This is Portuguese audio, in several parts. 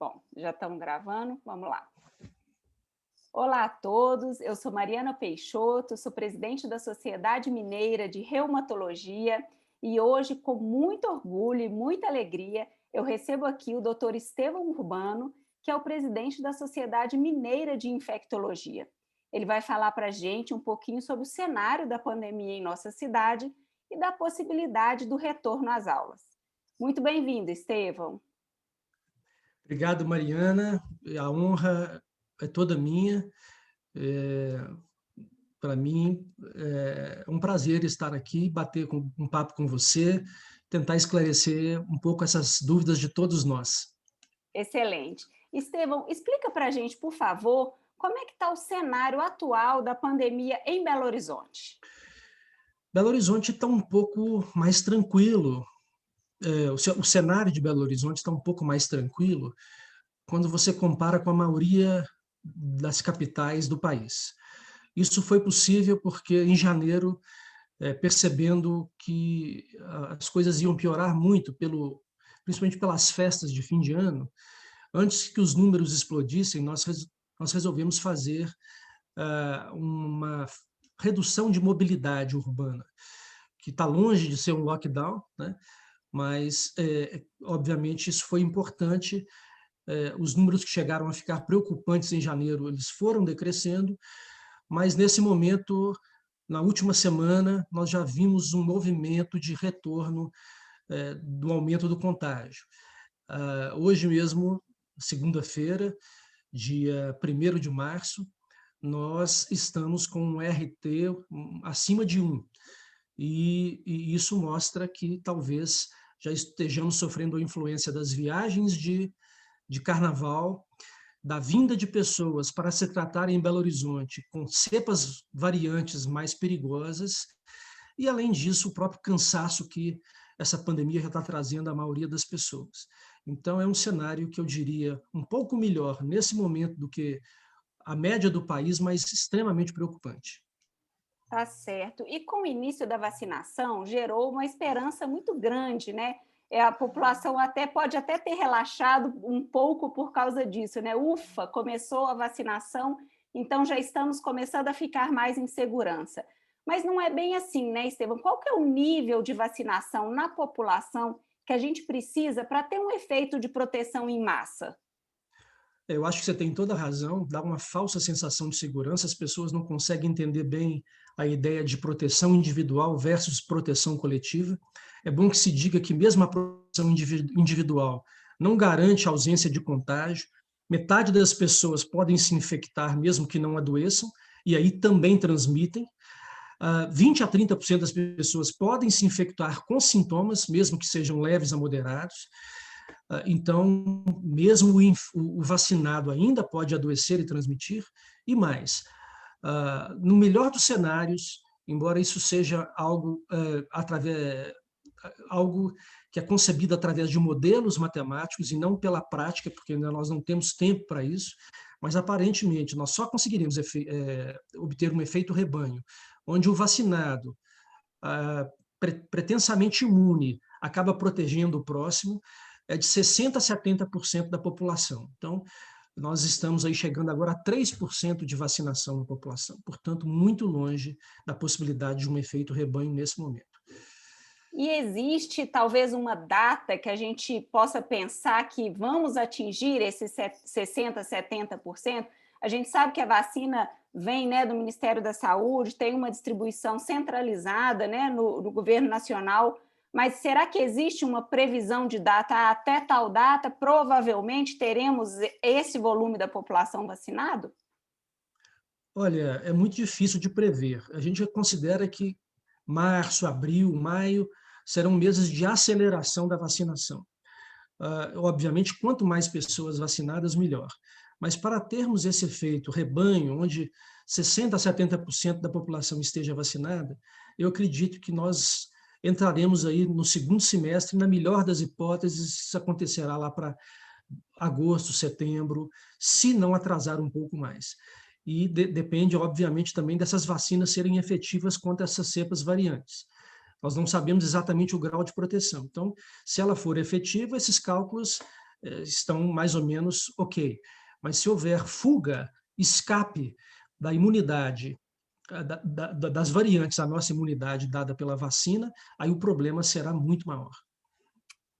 Bom, já estamos gravando, vamos lá. Olá a todos, eu sou Mariana Peixoto, sou presidente da Sociedade Mineira de Reumatologia e hoje, com muito orgulho e muita alegria, eu recebo aqui o Dr. Estevão Urbano, que é o presidente da Sociedade Mineira de Infectologia. Ele vai falar para a gente um pouquinho sobre o cenário da pandemia em nossa cidade e da possibilidade do retorno às aulas. Muito bem-vindo, Estevão. Obrigado, Mariana. A honra é toda minha. Para mim, é um prazer estar aqui, bater um papo com você, tentar esclarecer um pouco essas dúvidas de todos nós. Excelente. Estevão, explica para a gente, por favor, como é que está o cenário atual da pandemia em Belo Horizonte? Belo Horizonte está um pouco mais tranquilo. O cenário de Belo Horizonte está um pouco mais tranquilo quando você compara com a maioria das capitais do país. Isso foi possível porque, em janeiro, percebendo que as coisas iam piorar muito, principalmente pelas festas de fim de ano, antes que os números explodissem, nós resolvemos fazer uma redução de mobilidade urbana, que está longe de ser um lockdown, né? Mas, obviamente, isso foi importante. Os números que chegaram a ficar preocupantes em janeiro, eles foram decrescendo, mas nesse momento, na última semana, nós já vimos um movimento de retorno do aumento do contágio. Hoje mesmo, segunda-feira, dia 1º de março, nós estamos com um RT acima de 1. E isso mostra que talvez já estejamos sofrendo a influência das viagens de carnaval, da vinda de pessoas para se tratarem em Belo Horizonte com cepas variantes mais perigosas e, além disso, o próprio cansaço que essa pandemia já está trazendo à maioria das pessoas. Então, é um cenário que eu diria um pouco melhor nesse momento do que a média do país, mas extremamente preocupante. Tá certo. E com o início da vacinação, gerou uma esperança muito grande, né? A população pode até ter relaxado um pouco por causa disso, né? Ufa, começou a vacinação, então já estamos começando a ficar mais em segurança. Mas não é bem assim, né, Estevão? Qual que é o nível de vacinação na população que a gente precisa para ter um efeito de proteção em massa? Eu acho que você tem toda a razão, dá uma falsa sensação de segurança, as pessoas não conseguem entender bem a ideia de proteção individual versus proteção coletiva. É bom que se diga que mesmo a proteção individual não garante a ausência de contágio, metade das pessoas podem se infectar mesmo que não adoeçam, e aí também transmitem. 20 a 30% das pessoas podem se infectar com sintomas, mesmo que sejam leves a moderados. Então, mesmo o vacinado ainda pode adoecer e transmitir, e mais, no melhor dos cenários, embora isso seja algo que é concebido através de modelos matemáticos e não pela prática, porque ainda nós não temos tempo para isso, mas aparentemente nós só conseguiríamos obter um efeito rebanho, onde o vacinado, pretensamente imune, acaba protegendo o próximo, é de 60% a 70% da população. Então, nós estamos aí chegando agora a 3% de vacinação na população, portanto, muito longe da possibilidade de um efeito rebanho nesse momento. E existe talvez uma data que a gente possa pensar que vamos atingir esses 60%, 70%? A gente sabe que a vacina vem, né, do Ministério da Saúde, tem uma distribuição centralizada, né, no governo nacional, mas será que existe uma previsão de data? Até tal data, provavelmente teremos esse volume da população vacinado? Olha, é muito difícil de prever. A gente considera que março, abril, maio serão meses de aceleração da vacinação. Obviamente, quanto mais pessoas vacinadas, melhor. Mas para termos esse efeito rebanho, onde 60% a 70% da população esteja vacinada, eu acredito que nós entraremos aí no segundo semestre, na melhor das hipóteses, isso acontecerá lá para agosto, setembro, se não atrasar um pouco mais. E depende, obviamente, também dessas vacinas serem efetivas contra essas cepas variantes. Nós não sabemos exatamente o grau de proteção. Então, se ela for efetiva, esses cálculos estão mais ou menos ok. Mas se houver fuga, escape da imunidade, das variantes à nossa imunidade dada pela vacina, aí o problema será muito maior.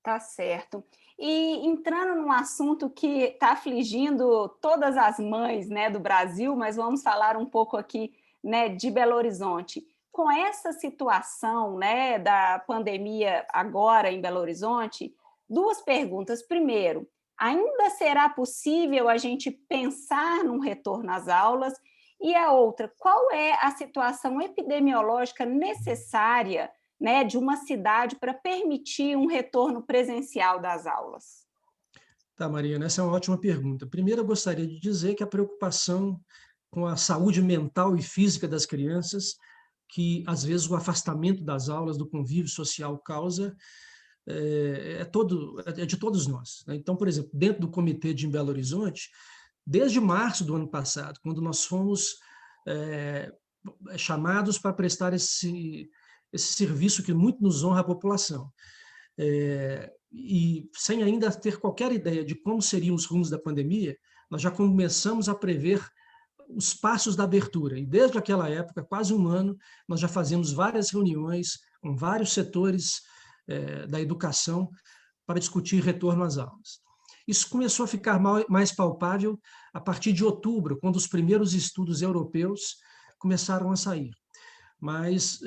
Tá certo. E entrando num assunto que está afligindo todas as mães, né, do Brasil, mas vamos falar um pouco aqui, né, de Belo Horizonte. Com essa situação, né, da pandemia agora em Belo Horizonte, duas perguntas. Primeiro, ainda será possível a gente pensar num retorno às aulas? E a outra, qual é a situação epidemiológica necessária, né, de uma cidade para permitir um retorno presencial das aulas? Tá, Mariana, essa é uma ótima pergunta. Primeiro, eu gostaria de dizer que a preocupação com a saúde mental e física das crianças, que às vezes o afastamento das aulas, do convívio social causa, é de todos nós, né? Então, por exemplo, dentro do comitê de Belo Horizonte, desde março do ano passado, quando nós fomos chamados para prestar esse serviço que muito nos honra a população, e sem ainda ter qualquer ideia de como seriam os rumos da pandemia, nós já começamos a prever os passos da abertura. E desde aquela época, quase um ano, nós já fazemos várias reuniões com vários setores da educação para discutir retorno às aulas. Isso começou a ficar mais palpável a partir de outubro, quando os primeiros estudos europeus começaram a sair. Mas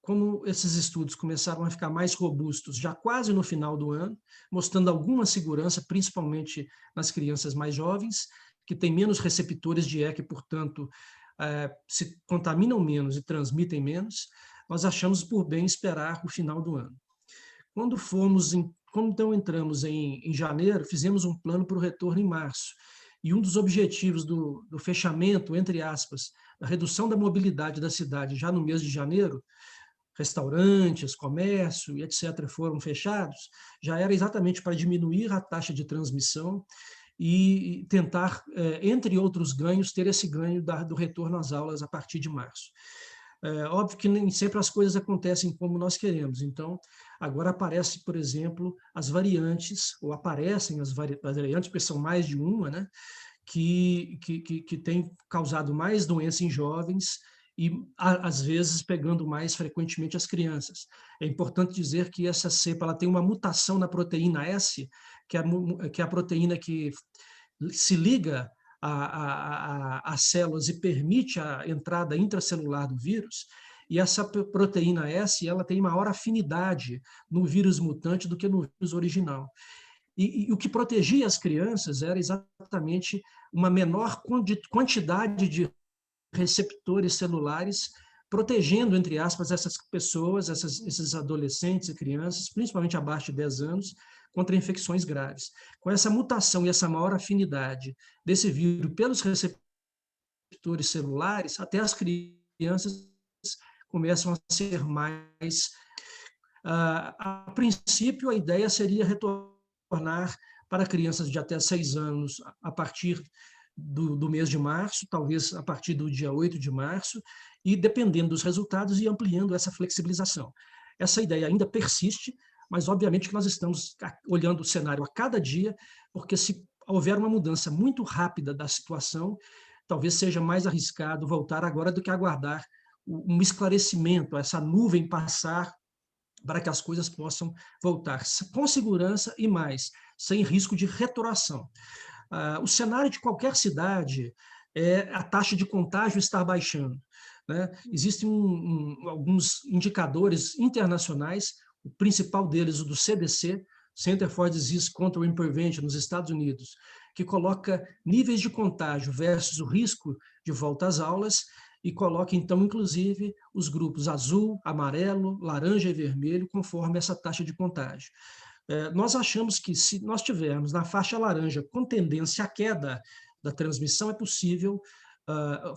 como esses estudos começaram a ficar mais robustos já quase no final do ano, mostrando alguma segurança, principalmente nas crianças mais jovens, que têm menos receptores de ECA e, portanto, se contaminam menos e transmitem menos, nós achamos por bem esperar o final do ano. Quando então entramos em janeiro, fizemos um plano para o retorno em março. E um dos objetivos do fechamento, entre aspas, da redução da mobilidade da cidade já no mês de janeiro, restaurantes, comércio e etc. foram fechados, já era exatamente para diminuir a taxa de transmissão e tentar, entre outros ganhos, ter esse ganho do retorno às aulas a partir de março. Óbvio que nem sempre as coisas acontecem como nós queremos, então agora aparece, por exemplo, as variantes, ou aparecem as variantes, porque são mais de uma, né, que têm causado mais doença em jovens, e, às vezes, pegando mais frequentemente as crianças. É importante dizer que essa cepa ela tem uma mutação na proteína S, que é a proteína que se liga às células e permite a entrada intracelular do vírus, e essa proteína S ela tem maior afinidade no vírus mutante do que no vírus original. E o que protegia as crianças era exatamente uma menor quantidade de receptores celulares, protegendo, entre aspas, essas pessoas, esses adolescentes e crianças, principalmente abaixo de 10 anos, contra infecções graves. Com essa mutação e essa maior afinidade desse vírus pelos receptores celulares, até as crianças começam a ser mais... a princípio, a ideia seria retornar para crianças de até 6 anos a partir do mês de março, talvez a partir do dia 8 de março, e dependendo dos resultados, ir ampliando essa flexibilização. Essa ideia ainda persiste, mas obviamente que nós estamos olhando o cenário a cada dia, porque se houver uma mudança muito rápida da situação, talvez seja mais arriscado voltar agora do que aguardar um esclarecimento, essa nuvem passar para que as coisas possam voltar com segurança e mais, sem risco de retroação. O cenário de qualquer cidade é a taxa de contágio estar baixando, né? Existem alguns indicadores internacionais, o principal deles, o do CDC, Center for Disease Control and Prevention, nos Estados Unidos, que coloca níveis de contágio versus o risco de volta às aulas e coloca, então, inclusive, os grupos azul, amarelo, laranja e vermelho, conforme essa taxa de contágio. Nós achamos que, se nós tivermos na faixa laranja com tendência à queda da transmissão, é possível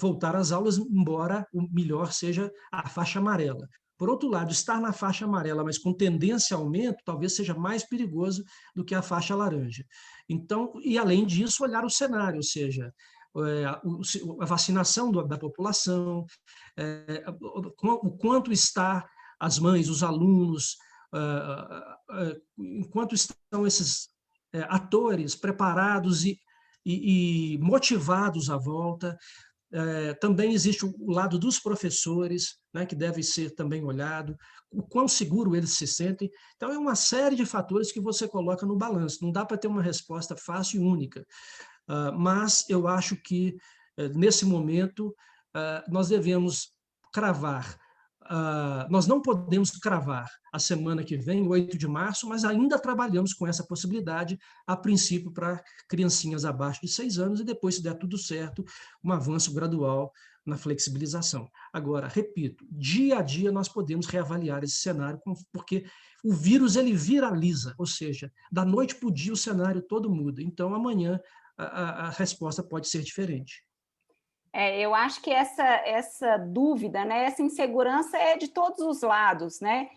voltar às aulas, embora o melhor seja a faixa amarela. Por outro lado, estar na faixa amarela, mas com tendência a aumento, talvez seja mais perigoso do que a faixa laranja. Então, e além disso, olhar o cenário, ou seja, a vacinação da população, o quanto está as mães, os alunos, enquanto estão atores preparados e motivados à volta. Também existe o lado dos professores, né, que deve ser também olhado, o quão seguro eles se sentem. Então, é uma série de fatores que você coloca no balanço. Não dá para ter uma resposta fácil e única. Mas eu acho que, nesse momento, nós devemos cravar. Nós não podemos cravar a semana que vem, 8 de março, mas ainda trabalhamos com essa possibilidade, a princípio, para criancinhas abaixo de 6 anos, e depois, se der tudo certo, um avanço gradual na flexibilização. Agora, repito, dia a dia nós podemos reavaliar esse cenário, porque o vírus ele viraliza, ou seja, da noite para o dia o cenário todo muda. Então, amanhã a resposta pode ser diferente. Eu acho que essa dúvida, né, essa insegurança é de todos os lados, né?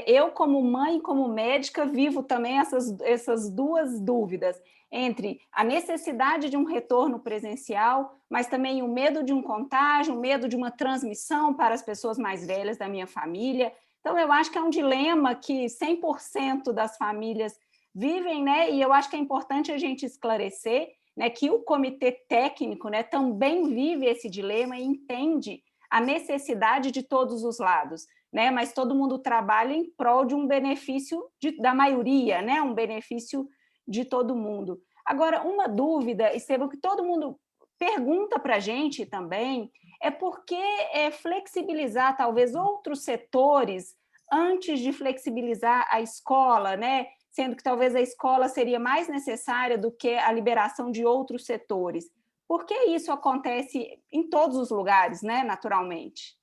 Eu, como mãe, como médica, vivo também essas duas dúvidas entre a necessidade de um retorno presencial, mas também o medo de um contágio, o medo de uma transmissão para as pessoas mais velhas da minha família. Então, eu acho que é um dilema que 100% das famílias vivem, né? E eu acho que é importante a gente esclarecer, né, que o comitê técnico, né, também vive esse dilema e entende a necessidade de todos os lados, né, mas todo mundo trabalha em prol de um benefício da maioria, né, um benefício de todo mundo. Agora, uma dúvida, Estevam, que todo mundo pergunta para a gente também, é por que flexibilizar talvez outros setores antes de flexibilizar a escola, né? Sendo que talvez a escola seria mais necessária do que a liberação de outros setores. Por que isso acontece em todos os lugares, né, naturalmente?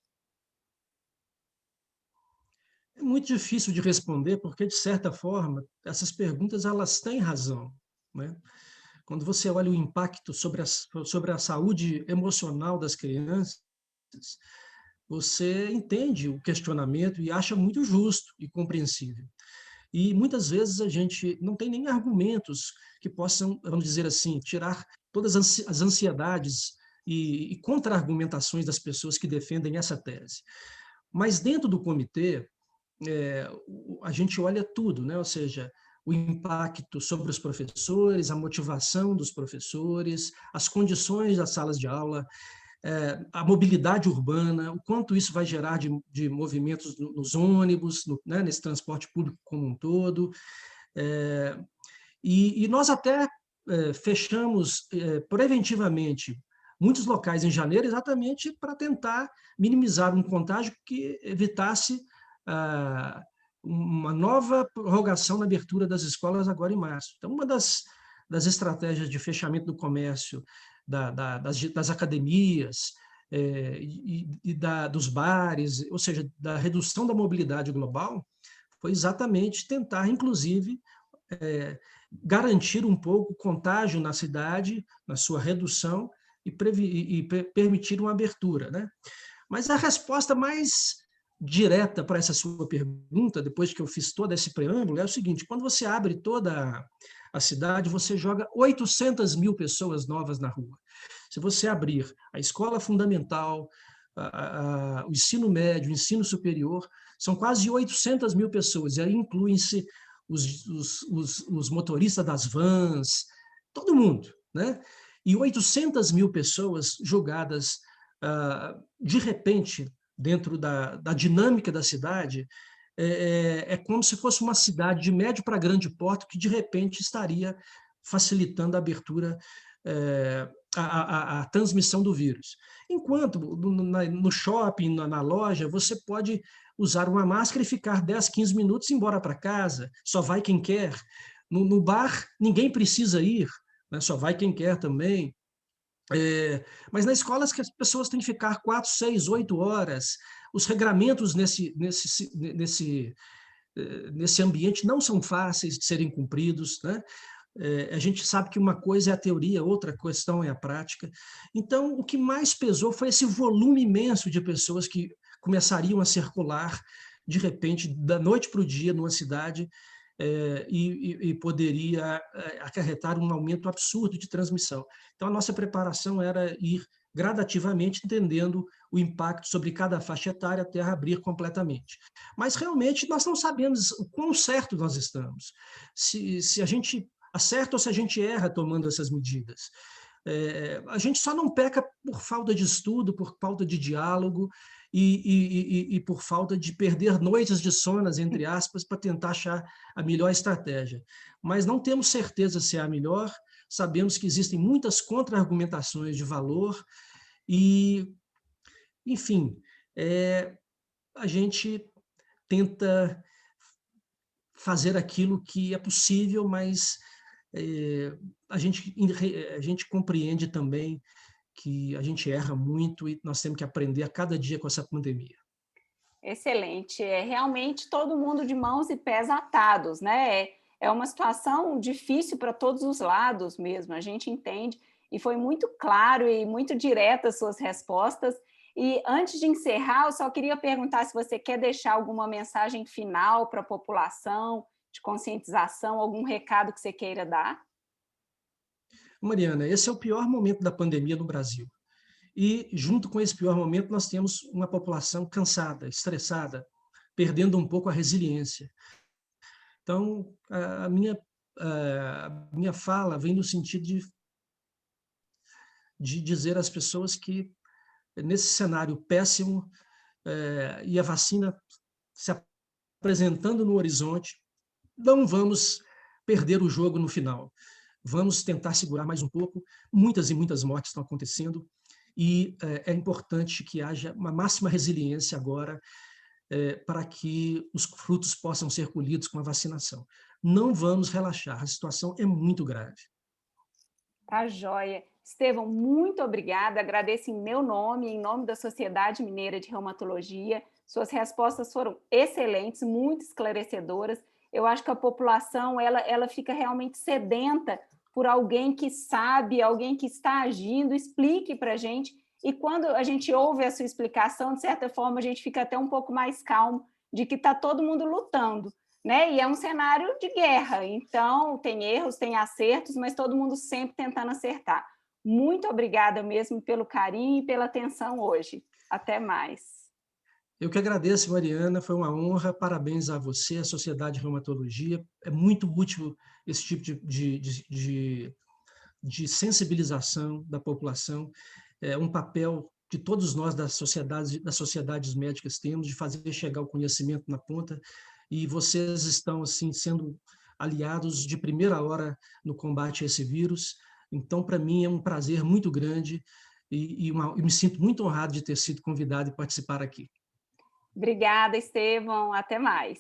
É muito difícil de responder, porque, de certa forma, essas perguntas elas têm razão, né? Quando você olha o impacto sobre a saúde emocional das crianças, você entende o questionamento e acha muito justo e compreensível. E muitas vezes a gente não tem nem argumentos que possam, vamos dizer assim, tirar todas as ansiedades e contra-argumentações das pessoas que defendem essa tese. Mas dentro do comitê, a gente olha tudo, né? Ou seja, o impacto sobre os professores, a motivação dos professores, as condições das salas de aula, a mobilidade urbana, o quanto isso vai gerar de movimentos nos ônibus, né, nesse transporte público como um todo. E nós até fechamos preventivamente muitos locais em janeiro, exatamente para tentar minimizar um contágio que evitasse uma nova prorrogação na abertura das escolas agora em março. Então, uma das estratégias de fechamento do comércio, das academias dos bares, ou seja, da redução da mobilidade global, foi exatamente tentar, inclusive, garantir um pouco o contágio na cidade, na sua redução, e permitir uma abertura, né? Mas a resposta mais direta para essa sua pergunta, depois que eu fiz todo esse preâmbulo, é o seguinte: quando você abre toda a cidade, você joga 800 mil pessoas novas na rua. Se você abrir a escola fundamental, o ensino médio, o ensino superior, são quase 800 mil pessoas, e aí incluem-se os motoristas das vans, todo mundo, né? E 800 mil pessoas jogadas de repente dentro da dinâmica da cidade, como se fosse uma cidade de médio para grande porte que de repente estaria facilitando a abertura, a transmissão do vírus. Enquanto no shopping, na loja, você pode usar uma máscara e ficar 10, 15 minutos e ir embora para casa, só vai quem quer. No bar, ninguém precisa ir, né? Só vai quem quer também. Mas na escola as pessoas têm que ficar 4, 6, 8 horas. Os regramentos nesse ambiente não são fáceis de serem cumpridos, né? A gente sabe que uma coisa é a teoria, outra questão é a prática. Então, o que mais pesou foi esse volume imenso de pessoas que começariam a circular, de repente, da noite para o dia, numa cidade, e poderia acarretar um aumento absurdo de transmissão. Então, a nossa preparação era ir gradativamente entendendo o impacto sobre cada faixa etária até abrir completamente. Mas, realmente, nós não sabemos o quão certo nós estamos. Se a gente acerta ou se a gente erra tomando essas medidas. A gente só não peca por falta de estudo, por falta de diálogo e por falta de perder noites de sonas, entre aspas, para tentar achar a melhor estratégia. Mas não temos certeza se é a melhor, sabemos que existem muitas contra-argumentações de valor e, enfim, a gente tenta fazer aquilo que é possível, mas a gente compreende também que a gente erra muito e nós temos que aprender a cada dia com essa pandemia. Excelente. É realmente todo mundo de mãos e pés atados, né? É uma situação difícil para todos os lados mesmo, a gente entende, e foi muito claro e muito direta as suas respostas. E antes de encerrar, eu só queria perguntar se você quer deixar alguma mensagem final para a população, de conscientização, algum recado que você queira dar? Mariana, esse é o pior momento da pandemia no Brasil. E, junto com esse pior momento, nós temos uma população cansada, estressada, perdendo um pouco a resiliência. Então, a minha fala vem no sentido de dizer às pessoas que, nesse cenário péssimo, e a vacina se apresentando no horizonte, não vamos perder o jogo no final. Vamos tentar segurar mais um pouco. Muitas e muitas mortes estão acontecendo e é importante que haja uma máxima resiliência agora para que os frutos possam ser colhidos com a vacinação. Não vamos relaxar, a situação é muito grave. Tá joia. Estevão, muito obrigada. Agradeço em meu nome, em nome da Sociedade Mineira de Reumatologia. Suas respostas foram excelentes, muito esclarecedoras. Eu acho que a população ela fica realmente sedenta por alguém que sabe, alguém que está agindo, explique para a gente. E quando a gente ouve a sua explicação, de certa forma, a gente fica até um pouco mais calmo de que está todo mundo lutando, né? E é um cenário de guerra, então tem erros, tem acertos, mas todo mundo sempre tentando acertar. Muito obrigada mesmo pelo carinho e pela atenção hoje. Até mais. Eu que agradeço, Mariana, foi uma honra, parabéns a você, à Sociedade de Reumatologia, é muito útil esse tipo de sensibilização da população, é um papel que todos nós das sociedades médicas temos, de fazer chegar o conhecimento na ponta, e vocês estão assim sendo aliados de primeira hora no combate a esse vírus. Então, para mim, é um prazer muito grande e me sinto muito honrado de ter sido convidado e participar aqui. Obrigada, Estevão. Até mais.